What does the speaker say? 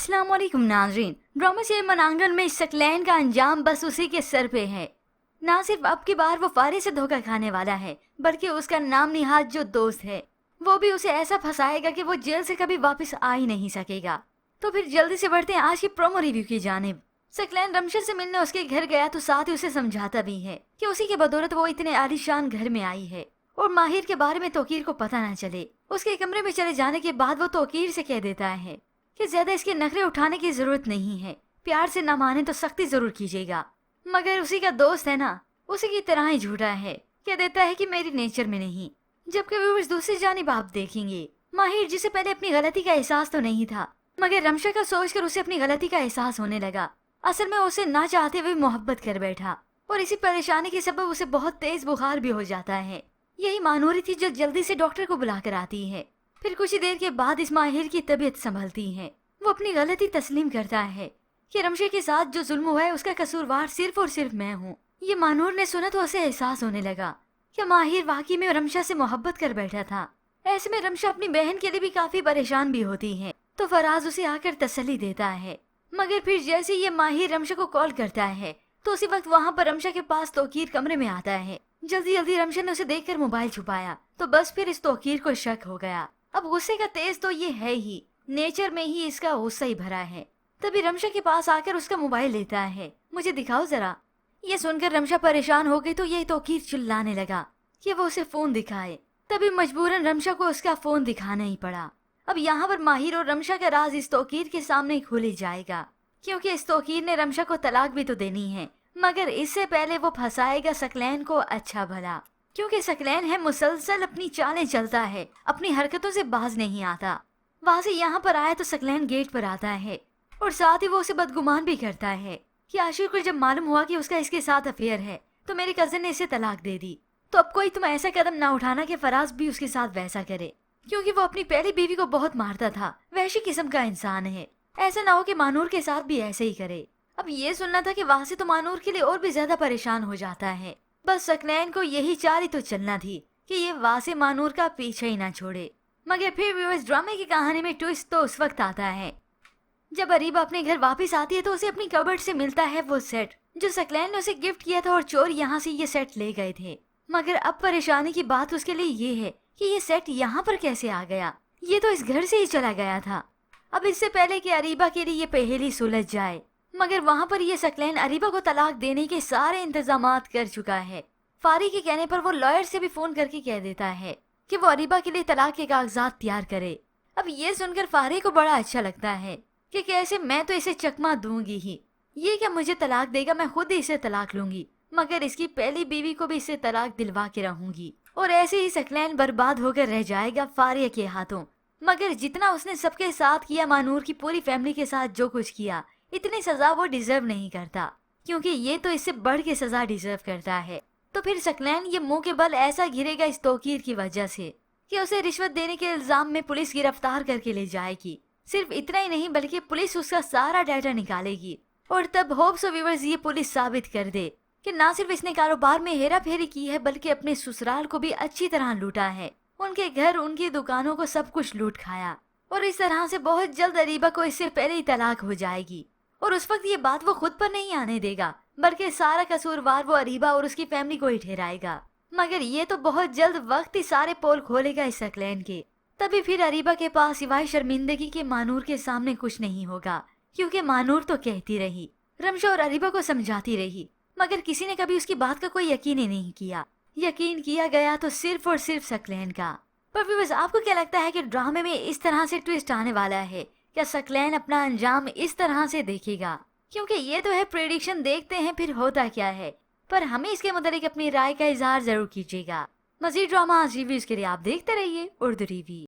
अस्सलाम वालेकुम नाज़रीन। ड्रामा से मनांगन में सकलैन का अंजाम बस उसी के सर पे है। ना सिर्फ अब की बार वो फारी से धोखा खाने वाला है, बल्कि उसका नाम निहाद जो दोस्त है वो भी उसे ऐसा फंसाएगा कि वो जेल से कभी वापस आ ही नहीं सकेगा। तो फिर जल्दी से बढ़ते हैं आज की प्रोमो रिव्यू की जानिब। सकलैन रमशद से मिलने उसके घर गया तो साथ ही उसे समझाता भी है कि उसी के बदौलत वो इतने आलीशान घर में आई है और माहिर के बारे में तौकीर को पता न चले। उसके कमरे में चले जाने के बाद वो तौकीर से कह देता है कि ज्यादा इसके नखरे उठाने की जरूरत नहीं है, प्यार से न माने तो सख्ती जरूर कीजिएगा। मगर उसी का दोस्त है ना, उसी की तरह ही झूठा है, कह देता है कि मेरी नेचर में नहीं। जबकि व्यूअर्स दूसरी जानिब आप देखेंगे माहिर जिसे पहले अपनी गलती का एहसास तो नहीं था, मगर रमशा का सोचकर उसे अपनी गलती का एहसास होने लगा। असल में उसे ना चाहते हुए मोहब्बत कर बैठा और इसी परेशानी के सबब उसे बहुत तेज बुखार भी हो जाता है। यही मानूरी थी जो जल्दी से डॉक्टर को बुलाकर आती है। फिर कुछ ही देर के बाद इस माहिर की तबीयत संभलती है। वो अपनी गलती तस्लीम करता है कि रमशे के साथ जो जुल्म हुआ है उसका कसूरवार सिर्फ और सिर्फ मैं हूँ। ये मानूर ने सुना तो उसे एहसास होने लगा कि माहिर वाकई में रमशा से मोहब्बत कर बैठा था। ऐसे में रमशा अपनी बहन के लिए भी काफी परेशान भी होती है, तो फराज उसे आकर तसल्ली देता है। मगर फिर जैसे ये माहिर रमशा को कॉल करता है तो उसी वक्त वहाँ पर रमशा के पास तौकीर कमरे में आता है। जल्दी जल्दी रमशा ने उसे देखकर मोबाइल छुपाया तो बस फिर इस तौकीर को शक हो गया। अब गुस्से का तेज तो ये है ही, नेचर में ही इसका गुस्सा ही भरा है। तभी रमशा के पास आकर उसका मोबाइल लेता है। मुझे दिखाओ जरा। ये सुनकर रमशा परेशान हो गई तो ये तौकीर चिल्लाने लगा कि वो उसे फोन दिखाए। तभी मजबूरन रमशा को उसका फोन दिखाना ही पड़ा। अब यहाँ पर माहिर और रमशा का राज इस तौकीर के सामने खुल ही जाएगा, क्योंकि इस तौकीर ने रमशा को तलाक भी तो देनी है, मगर इससे पहले वो फंसाएगा सकलैन को अच्छा भला। क्योंकि सकलैन है मुसलसल अपनी चालें चलता है, अपनी हरकतों से बाज नहीं आता। वहाँ से यहाँ पर आया तो सकलैन गेट पर आता है और साथ ही वो उसे बदगुमान भी करता है कि आशिर को जब मालूम हुआ कि उसका इसके साथ अफेयर है तो मेरे कजन ने इसे तलाक दे दी। तो अब कोई तुम ऐसा कदम ना उठाना कि फराज भी उसके साथ वैसा करे, क्योंकि वो अपनी पहली बीवी को बहुत मारता था, वैसी किस्म का इंसान है। ऐसा ना हो कि मानूर के साथ भी ऐसे ही करे। अब ये सुनना था कि वहाँ से तो मानूर के लिए और भी ज्यादा परेशान हो जाता है। बस सकलैन को यही चाल ही तो चलना थी कि ये वासे मानूर का पीछे ही ना छोड़े। मगर फिर व्यूअर्स ड्रामे की कहानी में ट्विस्ट तो उस वक्त आता है जब अरीबा अपने घर वापस आती है तो उसे अपनी कबर्ड से मिलता है वो सेट जो सकलैन ने उसे गिफ्ट किया था और चोर यहाँ से ये सेट ले गए थे। मगर अब परेशानी की बात उसके लिए ये है कि ये सेट यहाँ पर कैसे आ गया। ये तो इस घर से ही चला गया था। अब इससे पहले कि अरीबा के लिए ये पहेली सुलझ जाए, मगर वहाँ पर ये सकलैन अरीबा को तलाक देने के सारे इंतजामात कर चुका है। फारी के कहने पर वो लॉयर से भी फोन करके कह देता है कि वो अरीबा के लिए तलाक के कागजात तैयार करे। अब ये सुनकर फारी को बड़ा अच्छा लगता है कि कैसे मैं तो इसे चकमा दूंगी ही, ये क्या मुझे तलाक देगा, मैं खुद ही इसे तलाक लूंगी, मगर इसकी पहली बीवी को भी इसे तलाक दिलवा के रहूंगी। और ऐसे ही सकलैन बर्बाद होकर रह जाएगा फारिया के हाथों। मगर जितना उसने सबके साथ किया, मानूर की पूरी फैमिली के साथ जो कुछ किया, इतनी सजा वो डिजर्व नहीं करता, क्योंकि ये तो इससे बढ़ के सजा डिजर्व करता है। तो फिर सकलैन ये मुंह के बल ऐसा गिरेगा इस तौकीर की वजह से कि उसे रिश्वत देने के इल्जाम में पुलिस गिरफ्तार करके ले जाएगी। सिर्फ इतना ही नहीं बल्कि पुलिस उसका सारा डाटा निकालेगी और तब होप्स और व्यूअर्स ये पुलिस साबित कर दे कि ना सिर्फ इसने कारोबार में हेरा फेरी की है बल्कि अपने ससुराल को भी अच्छी तरह लूटा है। उनके घर, उनकी दुकानों को सब कुछ लूट खाया और इस तरह से बहुत जल्द अरीबा को इससे पहले ही तलाक हो जाएगी। और उस वक्त ये बात वो खुद पर नहीं आने देगा, बल्कि सारा कसूरवार वो अरीबा और उसकी फैमिली को ही ठहराएगा। मगर ये तो बहुत जल्द वक्त ही सारे पोल खोलेगा इस सकलैन के। तभी फिर अरीबा के पास सिवाय शर्मिंदगी के मानूर के सामने कुछ नहीं होगा, क्योंकि मानूर तो कहती रही, रमशा और अरीबा को समझाती रही, मगर किसी ने कभी उसकी बात का कोई यकीन ही नहीं किया। यकीन किया गया तो सिर्फ और सिर्फ सकलैन का। पर व्यूअर्स आपको क्या लगता है कि ड्रामे में इस तरह से ट्विस्ट आने वाला है? क्या सकलैन अपना अंजाम इस तरह से देखेगा? क्योंकि ये तो है प्रेडिक्शन, देखते हैं फिर होता क्या है। पर हमें इसके मुताबिक अपनी राय का इजहार जरूर कीजिएगा। मजीद ड्रामा रिव्यूज के लिए आप देखते रहिए उर्दू रिव्यू।